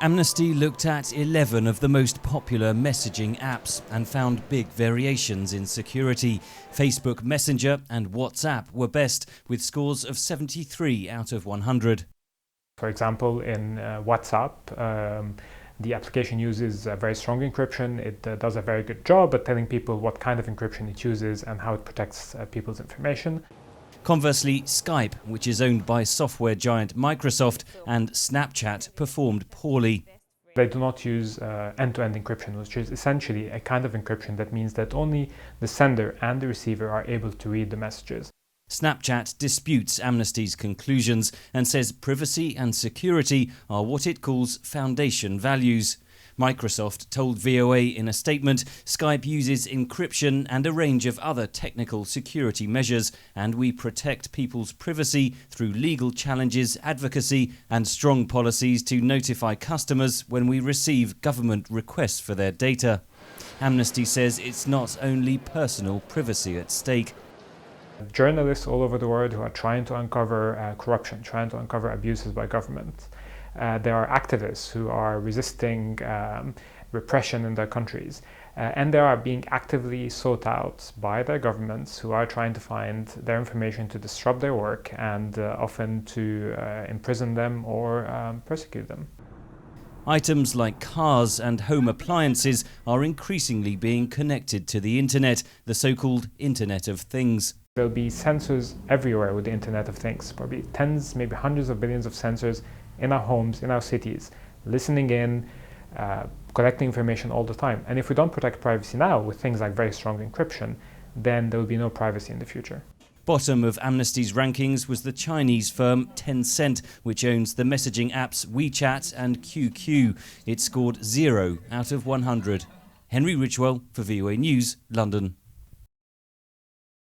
Amnesty looked at 11 of the most popular messaging apps and found big variations in security. Facebook Messenger and WhatsApp were best, with scores of 73 out of 100. For example, in WhatsApp, the application uses a very strong encryption. It does a very good job at telling people what kind of encryption it uses and how it protects people's information. Conversely, Skype, which is owned by software giant Microsoft, and Snapchat performed poorly. They do not use end-to-end encryption, which is essentially a kind of encryption that means that only the sender and the receiver are able to read the messages. Snapchat disputes Amnesty's conclusions and says privacy and security are what it calls foundation values. Microsoft told VOA in a statement, Skype uses encryption and a range of other technical security measures, and we protect people's privacy through legal challenges, advocacy and strong policies to notify customers when we receive government requests for their data. Amnesty says it's not only personal privacy at stake. Journalists all over the world who are trying to uncover corruption, trying to uncover abuses by government. There are activists who are resisting repression in their countries, and they are being actively sought out by their governments who are trying to find their information to disrupt their work and often to imprison them or persecute them. Items like cars and home appliances are increasingly being connected to the internet, the so-called Internet of Things. There'll be sensors everywhere with the Internet of Things, probably tens, maybe hundreds of billions of sensors in our homes, in our cities, listening in, collecting information all the time. And if we don't protect privacy now with things like very strong encryption, then there will be no privacy in the future. Bottom of Amnesty's rankings was the Chinese firm Tencent, which owns the messaging apps WeChat and QQ. It scored 0 out of 100. Henry Ridgwell for VOA News, London.